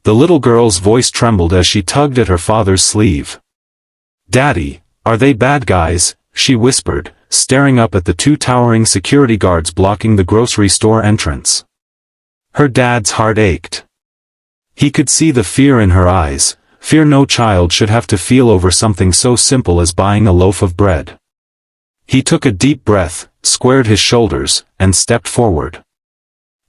The little girl's voice trembled as she tugged at her father's sleeve. "Daddy, are they bad guys?" she whispered, staring up at the two towering security guards blocking the grocery store entrance. Her dad's heart ached. He could see the fear in her eyes, fear no child should have to feel over something so simple as buying a loaf of bread. He took a deep breath, squared his shoulders, and stepped forward.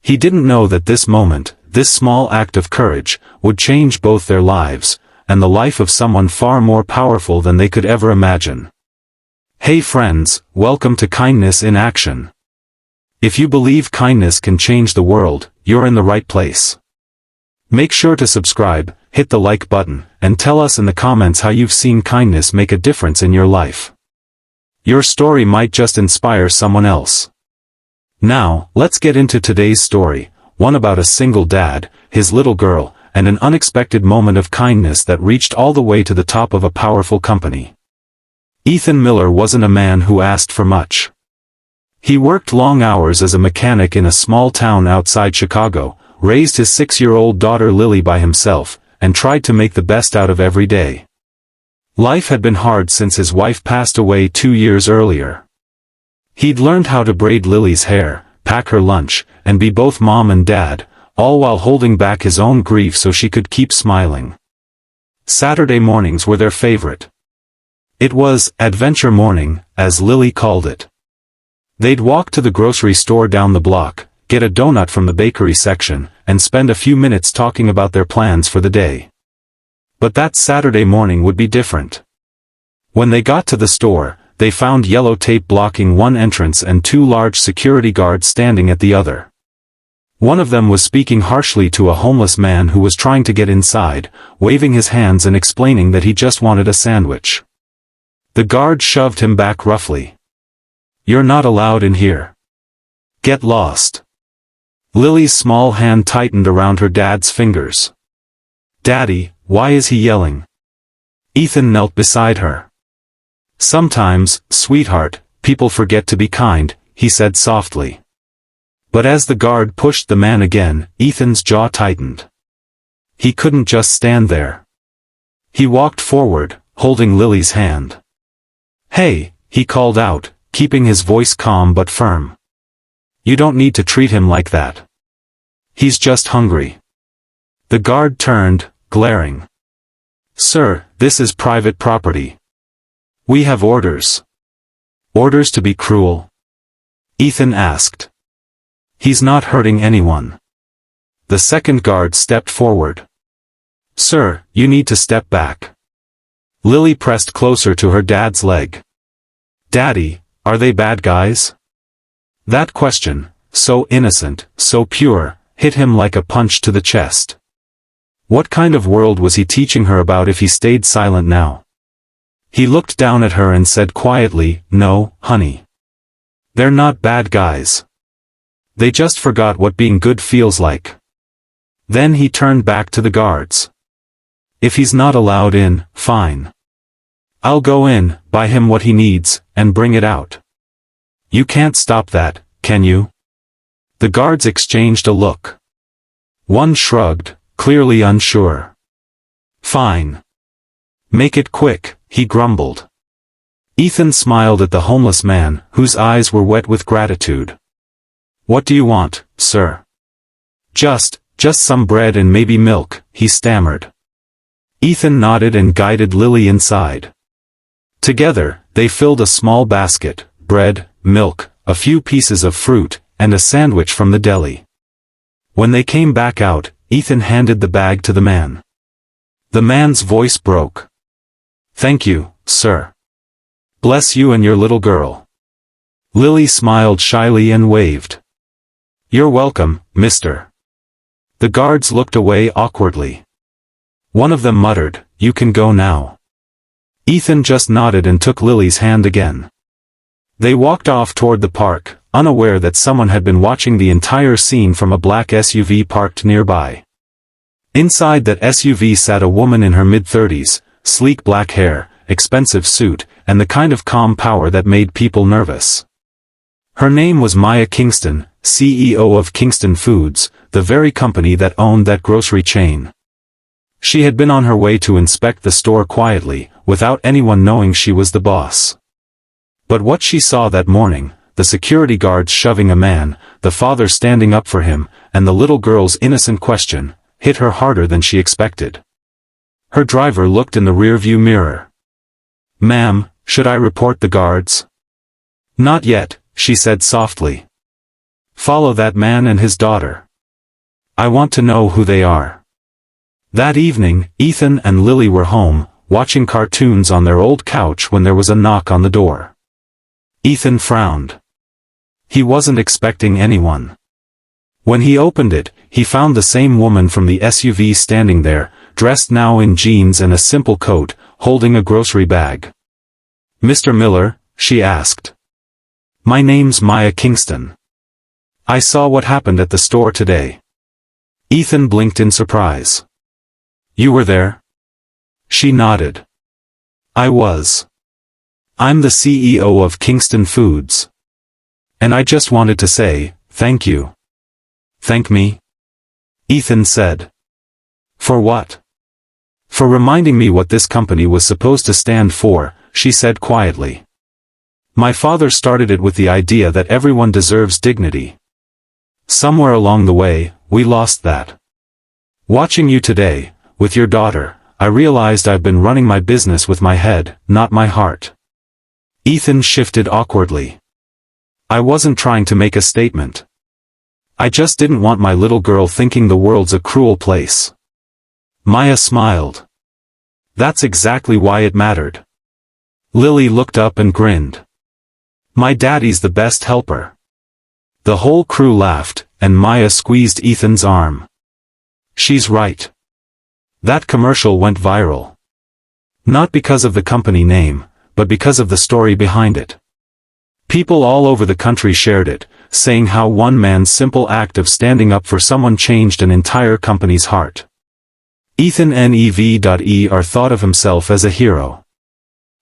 He didn't know that this moment, this small act of courage, would change both their lives, and the life of someone far more powerful than they could ever imagine. Hey friends, welcome to Kindness in Action. If you believe kindness can change the world, you're in the right place. Make sure to subscribe, hit the like button, and tell us in the comments how you've seen kindness make a difference in your life. Your story might just inspire someone else. Now, let's get into today's story, one about a single dad, his little girl, and an unexpected moment of kindness that reached all the way to the top of a powerful company. Ethan Miller wasn't a man who asked for much. He worked long hours as a mechanic in a small town outside Chicago, raised his 6-year-old daughter Lily by himself, and tried to make the best out of every day. Life had been hard since his wife passed away 2 years earlier. He'd learned how to braid Lily's hair, pack her lunch, and be both mom and dad, all while holding back his own grief so she could keep smiling. Saturday mornings were their favorite. It was adventure morning, as Lily called it. They'd walk to the grocery store down the block, get a donut from the bakery section, and spend a few minutes talking about their plans for the day. But that Saturday morning would be different. When they got to the store, they found yellow tape blocking one entrance and 2 large security guards standing at the other. One of them was speaking harshly to a homeless man who was trying to get inside, waving his hands and explaining that he just wanted a sandwich. The guard shoved him back roughly. "You're not allowed in here. Get lost." Lily's small hand tightened around her dad's fingers. "Daddy, why is he yelling?" Ethan knelt beside her. "Sometimes, sweetheart, people forget to be kind," he said softly. But as the guard pushed the man again, Ethan's jaw tightened. He couldn't just stand there. He walked forward, holding Lily's hand. "Hey," he called out, keeping his voice calm but firm. "You don't need to treat him like that. He's just hungry." The guard turned, glaring. "Sir, this is private property. We have orders." "Orders to be cruel?" Ethan asked. "He's not hurting anyone." The second guard stepped forward. "Sir, you need to step back." Lily pressed closer to her dad's leg. "Daddy, are they bad guys?" That question, so innocent, so pure, hit him like a punch to the chest. What kind of world was he teaching her about if he stayed silent now? He looked down at her and said quietly, "No, honey. They're not bad guys. They just forgot what being good feels like." Then he turned back to the guards. "If he's not allowed in, fine. I'll go in, buy him what he needs, and bring it out. You can't stop that, can you?" The guards exchanged a look. One shrugged, clearly unsure. "Fine. Make it quick," he grumbled. Ethan smiled at the homeless man, whose eyes were wet with gratitude. "What do you want, sir?" Just some bread and maybe milk," he stammered. Ethan nodded and guided Lily inside. Together, they filled a small basket, bread, milk, a few pieces of fruit, and a sandwich from the deli. When they came back out, Ethan handed the bag to the man. The man's voice broke. "Thank you, sir. Bless you and your little girl." Lily smiled shyly and waved. "You're welcome, mister." The guards looked away awkwardly. One of them muttered, "You can go now." Ethan just nodded and took Lily's hand again. They walked off toward the park, unaware that someone had been watching the entire scene from a black SUV parked nearby. Inside that SUV sat a woman in her mid-30s, sleek black hair, expensive suit, and the kind of calm power that made people nervous. Her name was Maya Kingston, CEO of Kingston Foods, the very company that owned that grocery chain. She had been on her way to inspect the store quietly, without anyone knowing she was the boss. But what she saw that morning, the security guards shoving a man, the father standing up for him, and the little girl's innocent question, hit her harder than she expected. Her driver looked in the rearview mirror. "Ma'am, should I report the guards?" "Not yet," she said softly. "Follow that man and his daughter. I want to know who they are." That evening, Ethan and Lily were home, watching cartoons on their old couch when there was a knock on the door. Ethan frowned. He wasn't expecting anyone. When he opened it, he found the same woman from the SUV standing there, dressed now in jeans and a simple coat, holding a grocery bag. "Mr. Miller?" she asked. "My name's Maya Kingston. I saw what happened at the store today." Ethan blinked in surprise. "You were there?" She nodded. "I was. I'm the CEO of Kingston Foods. And I just wanted to say, thank you." "Thank me?" Ethan said. "For what?" "For reminding me what this company was supposed to stand for," she said quietly. "My father started it with the idea that everyone deserves dignity. Somewhere along the way, we lost that. Watching you today, with your daughter, I realized I've been running my business with my head, not my heart." Ethan shifted awkwardly. "I wasn't trying to make a statement. I just didn't want my little girl thinking the world's a cruel place." Maya smiled. "That's exactly why it mattered." Lily looked up and grinned. "My daddy's the best helper." The whole crew laughed, and Maya squeezed Ethan's arm. "She's right." That commercial went viral. Not because of the company name, but because of the story behind it. People all over the country shared it, saying how one man's simple act of standing up for someone changed an entire company's heart. Ethan Nev.er thought of himself as a hero.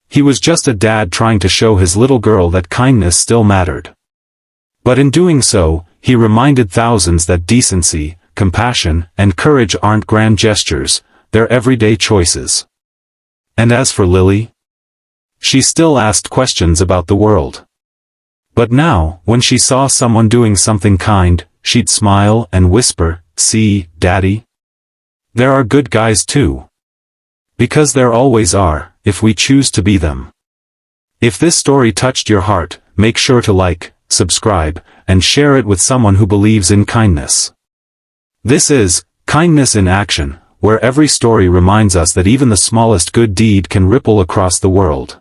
He was just a dad trying to show his little girl that kindness still mattered. But in doing so, he reminded thousands that decency, compassion, and courage aren't grand gestures, they're everyday choices. And as for Lily? She still asked questions about the world. But now, when she saw someone doing something kind, she'd smile and whisper, "See, Daddy? There are good guys too." Because there always are, if we choose to be them. If this story touched your heart, make sure to like, subscribe, and share it with someone who believes in kindness. This is Kindness in Action, where every story reminds us that even the smallest good deed can ripple across the world.